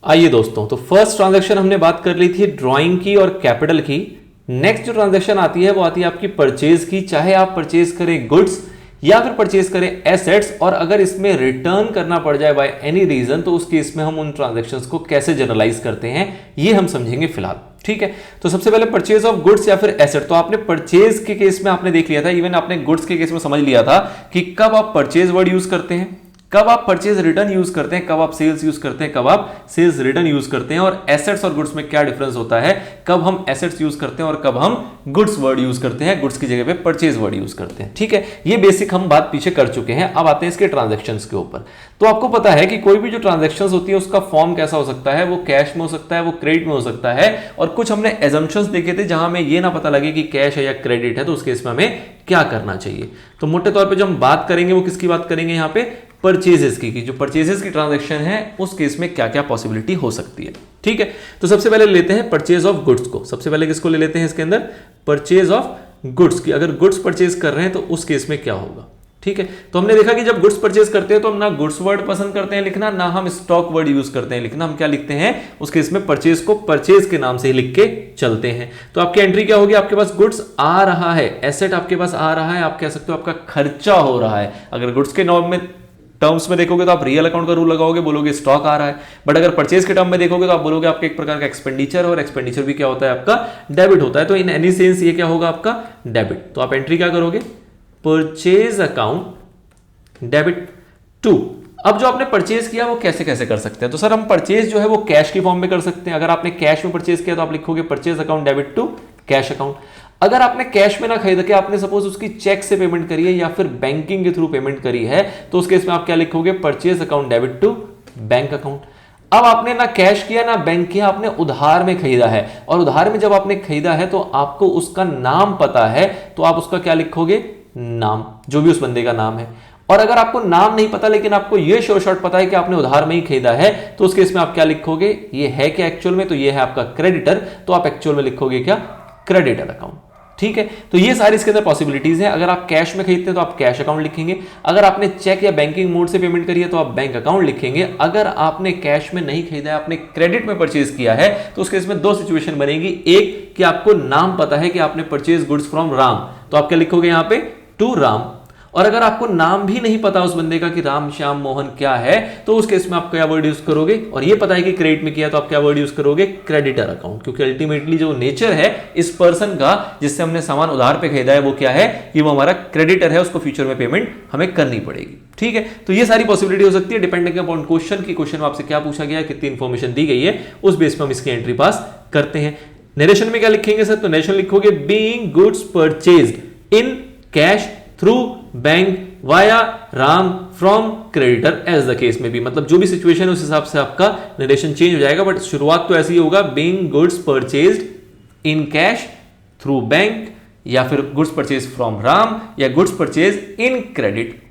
आइए दोस्तों, तो फर्स्ट ट्रांजैक्शन हमने बात कर ली थी ड्राइंग की और कैपिटल की। नेक्स्ट जो ट्रांजैक्शन आती है वो आती है आपकी परचेज की। चाहे आप परचेज करें गुड्स या फिर परचेज करें एसेट्स, और अगर इसमें रिटर्न करना पड़ जाए बाय एनी रीजन, तो उस केस में हम उन ट्रांजैक्शंस को कैसे जनरलाइज करते हैं ये हम समझेंगे फिलहाल। ठीक है, तो सबसे पहले परचेज ऑफ गुड्स या फिर एसेट। तो आपने परचेज के केस में आपने देख लिया था, इवन आपने गुड्स के केस में समझ लिया था कि कब आप परचेज वर्ड यूज करते हैं, कब आप परचेज रिटर्न यूज करते हैं, कब आप सेल्स यूज करते हैं, कब आप सेल्स रिटर्न यूज करते हैं, और एसेट्स और गुड्स में क्या डिफरेंस होता है, कब हम एसेट्स यूज करते हैं और कब हम गुड्स वर्ड यूज करते हैं, गुड्स की जगह पे परचेज वर्ड यूज करते हैं। ठीक है, ये बेसिक हम बात पीछे कर चुके हैं। अब आते हैं इसके ट्रांजैक्शंस के ऊपर। तो आपको पता है कि कोई भी जो ट्रांजैक्शंस होती है उसका फॉर्म कैसा हो सकता है, वो कैश में हो सकता है, वो क्रेडिट में हो सकता है, और कुछ हमने एजम्पशंस देखे थे जहां में ये ना पता लगे कि कैश है या क्रेडिट है, तो उस केस में हमें क्या करना चाहिए। तो मोटे तौर पे जो हम बात करेंगे वो किसकी बात करेंगे यहाँ पे, परचेजेस की, जो परचेजेस की ट्रांजैक्शन है उस केस में क्या क्या पॉसिबिलिटी हो सकती है। ठीक है, तो सबसे पहले लेते हैं परचेज ऑफ गुड्स को। सबसे पहले किसको ले लेते हैं इसके अंदर, परचेज ऑफ गुड्स की। अगर गुड्स परचेज कर रहे हैं तो उस केस में क्या होगा। ठीक है, तो हमने देखा कि जब गुड्स परचेज करते हैं तो हम ना गुड्स वर्ड पसंद करते हैं लिखना, ना हम स्टॉक वर्ड यूज करते हैं लिखना। हम क्या लिखते हैं उस केस में, परचेज को परचेज के नाम से ही लिख के चलते हैं। तो आपकी एंट्री क्या होगी, आपके पास गुड्स आ रहा है, एसेट आपके पास आ रहा है, आप कह सकते हो आपका खर्चा हो रहा है। अगर गुड्स के नॉर्म में टर्म्स में देखोगे तो आप रियल अकाउंट का रूल लगाओगे, बोलोगे स्टॉक आ रहा है। बट अगर परचेज के टर्म में देखोगे तो आप बोलोगे आपके एक प्रकार का एक्सपेंडिचर है, और एक्सपेंडिचर भी क्या होता है आपका, डेबिट होता है। तो इन एनी सेंस ये क्या होगा आपका, डेबिट। तो आप एंट्री क्या करोगे, परचेज अकाउंट डेबिट टू। अब जो आपने परचेज किया वो कैसे कैसे कर सकते हैं, तो सर हम परचेज जो है वो कैश की फॉर्म में कर सकते हैं। अगर आपने कैश में परचेज किया तो आप लिखोगे purchase account debit to cash account. अगर आपने कैश में ना खरीद के आपने सपोज उसकी चेक से पेमेंट करी है या फिर बैंकिंग के थ्रू पेमेंट करी है, तो उस केस में आप क्या लिखोगे, purchase account debit to bank account. अब आपने ना कैश किया ना बैंक किया, आपने उधार में खरीदा है, और उधार में जब आपने खरीदा है तो आपको उसका नाम पता है, तो आप उसका क्या लिखोगे, नाम, जो भी उस बंदे का नाम है। और अगर आपको नाम नहीं पता लेकिन आपको यह श्योर शॉट पता है कि आपने उधार में ही खरीदा है, तो उस केस में आप क्या लिखोगे, ये है क्या एक्चुअल में, तो ये है आपका क्रेडिटर, तो आप एक्चुअल में लिखोगे क्या, क्रेडिटर अकाउंट। ठीक है, तो ये सारी इसके अंदर पॉसिबिलिटीज हैं। अगर आप कैश में खरीदते हैं तो आप कैश अकाउंट लिखेंगे, अगर आपने चेक या बैंकिंग मोड से पेमेंट करी है तो आप बैंक अकाउंट लिखेंगे। अगर आपने कैश में नहीं खरीदा है, आपने क्रेडिट में परचेज किया है, तो उस केस में दो सिचुएशन बनेगी। एक कि आपको नाम पता है कि आपने परचेज गुड्स फ्रॉम राम, तो आप क्या लिखोगे यहां पे, टू राम। और अगर आपको नाम भी नहीं पता उस बंदे का कि राम श्याम मोहन क्या है, तो उस केस में आप क्या वर्ड यूज करोगे, और ये पता है कि क्रेडिट में किया तो आप क्या वर्ड यूज करोगे, क्रेडिटर अकाउंट। क्योंकि अल्टीमेटली जो नेचर है इस पर्सन का जिससे हमने सामान उधार पे खरीदा है वो क्या है, कि वो हमारा क्रेडिटर है, उसको फ्यूचर में पेमेंट हमें करनी पड़ेगी। ठीक है, तो ये सारी पॉसिबिलिटी हो सकती है डिपेंडिंग अपॉन क्वेश्चन की, क्वेश्चन में आपसे क्या पूछा गया है, कितनी इंफॉर्मेशन दी गई है, उस बेस पर हम इसकी एंट्री पास करते हैं। नरेशन में क्या लिखेंगे सर, तो नरेशन लिखोगे being goods purchased in cash through bank via Ram from creditor as the case में भी, मतलब जो भी सिचुएशन है उस हिसाब से आपका नरेशन चेंज हो जाएगा। बट शुरुआत तो ऐसे ही होगा, being goods purchased in cash through bank, या फिर गुड्स परचेज फ्रॉम राम, या गुड्स परचेज इन क्रेडिट,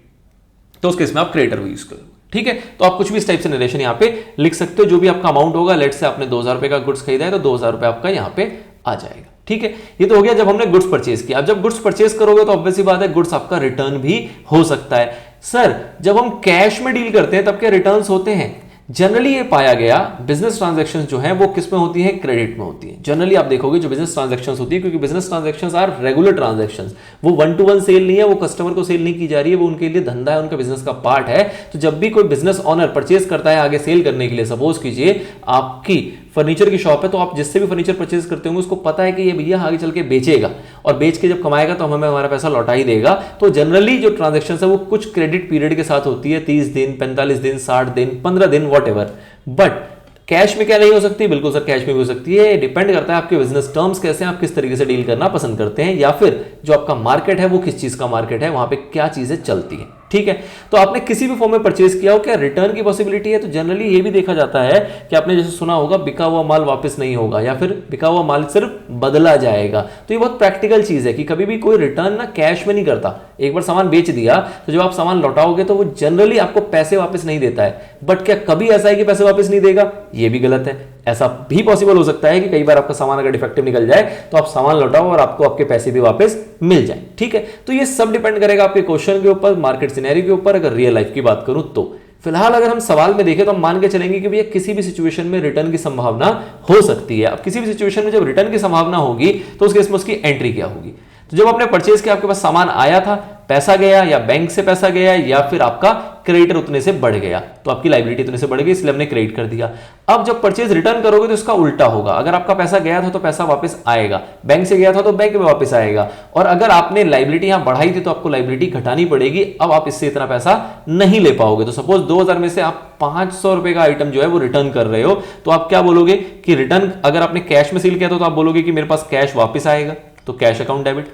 तो उस केस में आप क्रेडिटर यूज करोगे। ठीक है, तो आप कुछ भी इस टाइप से नरेशन यहां पे लिख सकते हो, जो भी आपका अमाउंट होगा। लेट से आपने 2000 रुपए का गुड्स खरीदा है तो 2000 रुपए आपका यहां पे आ जाएगा। ठीक है, ये तो हो गया जब हमने गुड्स परचेज किया। अब जब गुड्स परचेज करोगे तो ऑब्वियसली बात है गुड्स आपका रिटर्न भी हो सकता है। सर जब हम कैश में डील करते हैं तब क्या रिटर्न्स होते हैं, जनरली ये पाया गया बिजनेस ट्रांजैक्शंस जो है वो किस में होती है, क्रेडिट में होती है। जनरली आप देखोगे जो बिजनेस ट्रांजैक्शंस होती है, क्योंकि business transactions are regular transactions, वो 1-to-1 सेल नहीं है, वो कस्टमर को सेल नहीं की जा रही है, वो उनके लिए धंधा है, उनका बिजनेस का पार्ट है। तो जब भी कोई बिजनेस ऑनर परचेज करता है आगे सेल करने के लिए, सपोज कीजिए आपकी फर्नीचर की शॉप है, तो आप जिससे भी फर्नीचर परचेज करते होंगे उसको पता है कि ये भैया आगे चल के बेचेगा, और बेच के जब कमाएगा तो हमें हमारा पैसा लौटा ही देगा। तो जनरली जो ट्रांजैक्शंस है वो कुछ क्रेडिट पीरियड के साथ होती है, 30 दिन, 45 दिन, 60 दिन, 15 दिन, वॉटएवर। बट कैश में क्या नहीं हो सकती, बिल्कुल सर कैश में भी हो सकती है। डिपेंड करता है आपके बिजनेस टर्म्स कैसे हैं, आप किस तरीके से डील करना पसंद करते हैं, या फिर जो आपका मार्केट है वो किस चीज का मार्केट है, वहां पे क्या चीजें चलती है। ठीक है, तो आपने किसी भी फॉर्म में परचेज किया हो, क्या रिटर्न की पॉसिबिलिटी है, तो जनरली ये भी देखा जाता है कि आपने जैसे सुना होगा बिका हुआ माल वापस नहीं होगा, या फिर बिका हुआ माल सिर्फ बदला जाएगा। तो ये बहुत प्रैक्टिकल चीज है कि कभी भी कोई रिटर्न ना कैश में नहीं करता। एक बार सामान बेच दिया तो जब आप सामान लौटाओगे तो वो जनरली आपको पैसे वापस नहीं देता है। बट क्या कभी ऐसा है कि पैसे वापस नहीं देगा, ये भी गलत है। ऐसा भी पॉसिबल हो सकता है कि कई बार आपका सामान अगर डिफेक्टिव निकल जाए तो आप सामान लौटाओ और आपको आपके पैसे भी वापस मिल जाए। ठीक है, तो ये सब डिपेंड करेगा आपके क्वेश्चन के ऊपर, मार्केट सिनेरियो के ऊपर। अगर रियल लाइफ की बात करूं तो फिलहाल अगर हम सवाल में देखें तो हम मान के चलेंगे कि भैया किसी भी सिचुएशन में रिटर्न की संभावना हो सकती है। अब किसी भी सिचुएशन में जब रिटर्न की संभावना होगी तो उस केस में उसकी एंट्री क्या होगी? तो जब आपने परचेज किया, आपके पास सामान आया था, पैसा गया या बैंक से पैसा गया या फिर आपका क्रेडिटर उतने से बढ़ गया, तो आपकी लायबिलिटी उतने से बढ़ गई, इसलिए हमने क्रेडिट कर दिया। अब जब परचेज रिटर्न करोगे तो इसका उल्टा होगा। अगर आपका पैसा गया था तो पैसा वापस आएगा, बैंक से गया था तो बैंक में वापस आएगा, और अगर आपने लायबिलिटी यहां बढ़ाई थी तो आपको लायबिलिटी घटानी पड़ेगी। अब आप इससे इतना पैसा नहीं ले पाओगे। तो सपोज 2000 में से आप 500 रुपए का आइटम जो है वो रिटर्न कर रहे हो, तो आप क्या बोलोगे कि रिटर्न अगर आपने कैश में सील किया था तो आप बोलोगे कि मेरे पास कैश वापस आएगा, तो कैश अकाउंट डेबिट।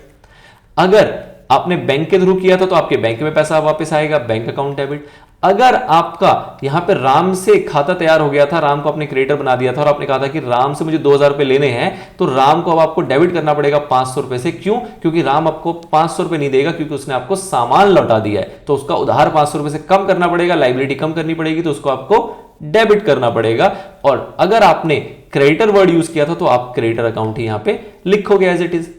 अगर आपने बैंक के थ्रू किया था तो आपके बैंक में पैसा वापस आएगा, बैंक अकाउंट डेबिट। अगर आपका यहां पे राम से खाता तैयार हो गया था, राम को आपने क्रेडिटर बना दिया था और आपने कहा था कि राम से मुझे 2000 रुपए लेने हैं, तो राम को अब आपको डेबिट करना पड़ेगा 500 रुपए से। क्यों? क्योंकि राम आपको 500 रुपए नहीं देगा, क्योंकि उसने आपको सामान लौटा दिया है, तो उसका उधार 500 रुपए से कम करना पड़ेगा, लायबिलिटी कम करनी पड़ेगी, तो उसको आपको डेबिट करना पड़ेगा। और अगर आपने क्रेडिटर वर्ड यूज किया था तो आप क्रेडिटर अकाउंट ही यहां पे लिखोगे एज इट इज,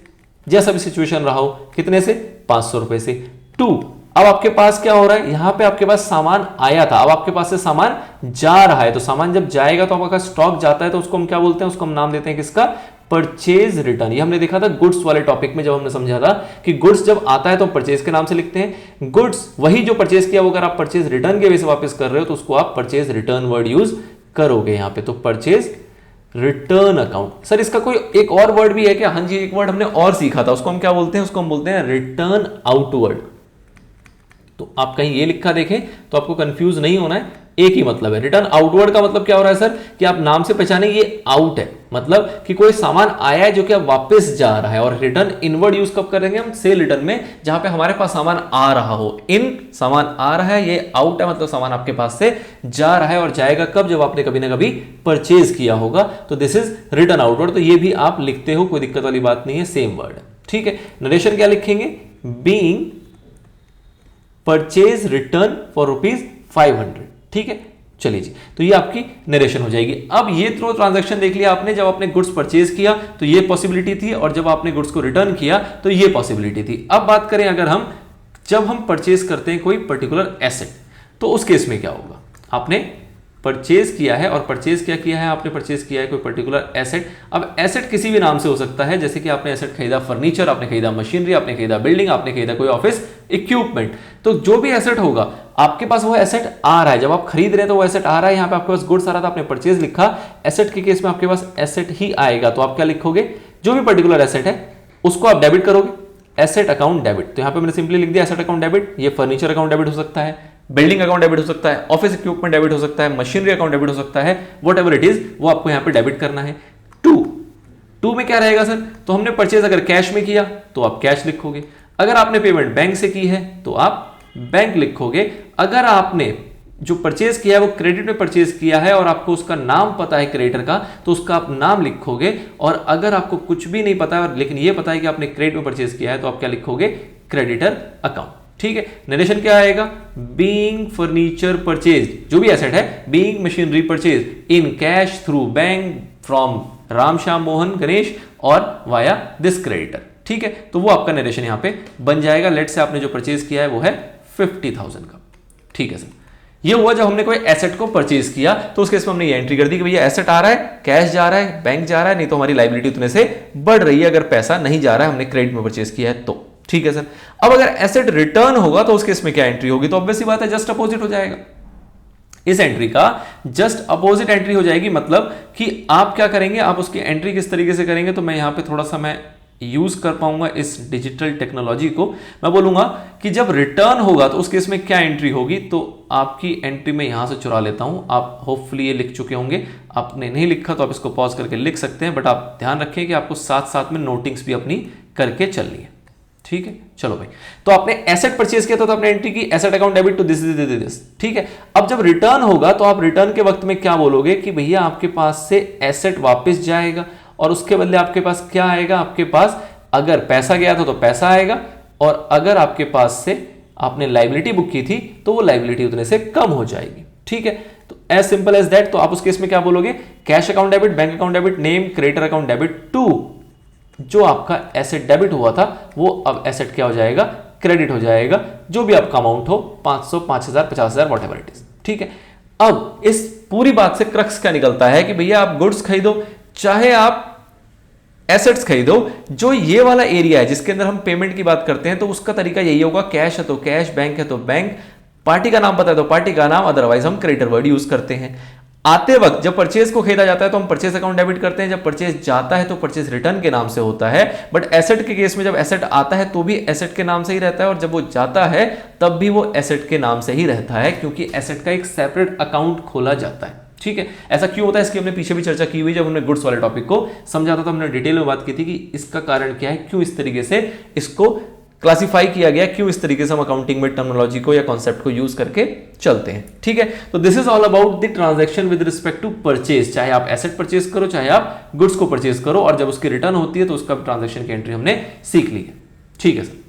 जैसा भी सिचुएशन रहा हो। कितने से? 500 रुपए से। 2, अब आपके पास क्या हो रहा है, यहां पे आपके पास सामान आया था, अब आपके पास से सामान जा रहा है। तो सामान जब जाएगा तो आपका स्टॉक जाता है, तो उसको हम क्या बोलते हैं? उसको हम नाम देते हैं किसका? Purchase return. ये हमने देखा था गुड्स वाले टॉपिक में, जब हमने समझा था कि गुड्स जब आता है तो परचेज के नाम से लिखते हैं। गुड्स वही जो परचेज किया वो अगर आप परचेज रिटर्न के वे से वापस कर रहे हो तो उसको आप परचेज रिटर्न वर्ड यूज करोगे यहां पे। तो परचेज रिटर्न अकाउंट। सर इसका कोई एक और वर्ड भी है क्या? हाँ जी, एक वर्ड हमने और सीखा था, उसको हम क्या बोलते हैं? उसको हम बोलते हैं रिटर्न आउटवर्ड। तो आप कहीं ये लिखा देखें तो आपको कंफ्यूज नहीं होना है, एक ही मतलब है। रिटर्न आउटवर्ड का मतलब क्या हो रहा है सर, कि आप नाम से पहचाने ये आउट है, मतलब कि कोई सामान आया है जो कि अब वापस जा रहा है। और रिटर्न इनवर्ड यूज कब करेंगे हम? सेल रिटर्न में, जहां पे हमारे पास सामान आ रहा हो। इन सामान आ रहा है, ये आउट है, मतलब सामान आपके पास से जा रहा है। और जाएगा कब? जब आपने कभी ना कभी परचेज किया होगा, तो दिस इज रिटर्न आउटवर्ड। तो ये भी आप लिखते हो, कोई दिक्कत वाली बात नहीं है, सेम वर्ड है, ठीक है। नरेशन क्या लिखेंगे? बीइंग परचेज रिटर्न फॉर ₹500, ठीक है। चलिए जी, तो ये आपकी नरेशन हो जाएगी। अब ये थ्रो ट्रांजैक्शन देख लिया आपने, जब आपने गुड्स परचेज किया तो ये पॉसिबिलिटी थी, और जब आपने गुड्स को रिटर्न किया तो ये पॉसिबिलिटी थी। अब बात करें अगर हम जब हम परचेज करते हैं कोई पर्टिकुलर एसेट, तो उस केस में क्या होगा? आपने परचेज किया है, और परचेज क्या किया है? आपने परचेज किया है कोई पर्टिकुलर एसेट। अब एसेट किसी भी नाम से हो सकता है, जैसे कि आपने एसेट खरीदा फर्नीचर, आपने खरीदा मशीनरी, आपने खरीदा बिल्डिंग, आपने खरीदा कोई ऑफिस इक्विपमेंट। तो जो भी एसेट होगा आपके पास वो एसेट आ रहा है, जब आप खरीद रहे हैं तो वो एसेट आ रहा है। यहां पे आपके पास गुड्स आ रहा था, आपने परचेज लिखा, एसेट के केस में आपके पास एसेट ही आएगा। तो आप क्या लिखोगे? जो भी पर्टिकुलर एसेट है उसको आप डेबिट करोगे, एसेट अकाउंट डेबिट। तो यहां पे मैंने सिंपली लिख दिया एसेट अकाउंट डेबिट। ये फर्नीचर अकाउंट डेबिट हो सकता है, बिल्डिंग अकाउंट डेबिट हो सकता है, ऑफिस इक्विपमेंट डेबिट हो सकता है, मशीनरी अकाउंट डेबिट हो सकता है, वट एवर इट इज, वो आपको यहां पे डेबिट करना है। 2 में क्या रहेगा सर? तो हमने परचेज अगर कैश में किया तो आप कैश लिखोगे, अगर आपने पेमेंट बैंक से की है तो आप बैंक लिखोगे, अगर आपने जो परचेज किया है वो क्रेडिट में परचेज किया है और आपको उसका नाम पता है क्रेडिटर का, तो उसका आप नाम लिखोगे। और अगर आपको कुछ भी नहीं पता है लेकिन ये पता है कि आपने क्रेडिट में परचेज किया है, तो आप क्या लिखोगे? क्रेडिटर अकाउंट, ठीक है। नरेशन क्या आएगा? बीइंग फर्नीचर परचेज, जो भी एसेट है, being machinery purchase in cash through bank from Ram Shyam Mohan Ganesh और वाया दिस क्रेडिटर, ठीक है। तो वो आपका नरेशन यहां पे बन जाएगा। लेट से आपने जो परचेज किया है वो है 50,000 का, ठीक है सर। ये हुआ जब हमने कोई एसेट को परचेज किया, तो उस केस में हमने ये एंट्री कर दी कि भैया एसेट आ रहा है, कैश जा रहा है, बैंक जा रहा है, नहीं तो हमारी लायबिलिटी उतने से बढ़ रही है अगर पैसा नहीं जा रहा है, हमने क्रेडिट में परचेज किया है तो, ठीक है सर। अब अगर एसेट रिटर्न होगा तो उस केस में क्या एंट्री होगी? तो ऑब्वियस सी बात है, जस्ट अपोजिट हो जाएगा। इस एंट्री का जस्ट अपोजिट एंट्री हो जाएगी, मतलब कि आप क्या करेंगे, आप उसकी एंट्री किस तरीके से करेंगे, तो मैं यहां पे थोड़ा सा मैं यूज कर पाऊंगा इस डिजिटल टेक्नोलॉजी को। मैं बोलूंगा कि जब रिटर्न होगा तो उस केस में क्या एंट्री होगी, तो आपकी एंट्री में यहां से चुरा लेता हूं। आप होपफुली ये लिख चुके होंगे, आपने नहीं लिखा तो आप इसको पॉज करके लिख सकते हैं, बट आप ध्यान रखें कि आपको साथ साथ में नोटिंग्स भी अपनी करके चलनी है, ठीक है। चलो भाई, तो आपने एसेट परचेज किया था तो आपने एंट्री की asset account debit to this, ठीक है। अब जब रिटर्न होगा तो आप रिटर्न के वक्त में क्या बोलोगे कि भैया आपके पास से एसेट वापस जाएगा, और उसके बदले आपके पास क्या आएगा? आपके पास अगर पैसा गया था तो पैसा आएगा, और अगर आपके पास से आपने लायबिलिटी बुक की थी तो वो लायबिलिटी उतने से कम हो जाएगी, ठीक है। तो एज सिंपल एज दैट। तो आप उस केस में क्या बोलोगे? Cash account debit, bank account debit, name creditor account debit to जो आपका एसेट डेबिट हुआ था वो अब एसेट क्या हो जाएगा? क्रेडिट हो जाएगा। जो भी आपका अमाउंट हो, 500, 5,000, 50,000, वॉट एवर इट इज, ठीक है। अब इस पूरी बात से क्रक्स क्या निकलता है कि भैया आप गुड्स खरीदो चाहे आप एसेट्स खरीदो, जो ये वाला एरिया है जिसके अंदर हम पेमेंट की बात करते हैं तो उसका तरीका यही होगा, कैश है तो कैश, बैंक है तो बैंक, पार्टी का नाम पता है तो पार्टी का नाम, अदरवाइज हम क्रेडिटर वर्ड यूज करते हैं। आते वक्त जब परचेज को खरीदा जाता है तो हम परचेज अकाउंट डेबिट करते हैं, जब परचेज जाता है तो परचेज रिटर्न के नाम से होता है। बट एसेट के केस में जब एसेट आता है तो भी एसेट के नाम से ही रहता है और जब वो जाता है तब भी वो एसेट के नाम से ही रहता है, क्योंकि एसेट का एक सेपरेट अकाउंट खोला जाता है। ठीक है, ऐसा क्यों होता है इसकी हमने पीछे भी चर्चा की हुई, जब हमने गुड्स वाले टॉपिक को समझा था तो हमने डिटेल में बात की थी कि इसका कारण क्या है, क्यों इस तरीके से इसको क्लासिफाई किया गया, क्यों इस तरीके से हम अकाउंटिंग में टर्मिनोलॉजी को या कॉन्सेप्ट को यूज करके चलते हैं। ठीक है, तो this is all about the transaction with respect to purchase, चाहे आप एसेट परचेज करो चाहे आप गुड्स को परचेज करो, और जब उसकी रिटर्न होती है तो उसका ट्रांजैक्शन की एंट्री हमने सीख ली है। ठीक है सर।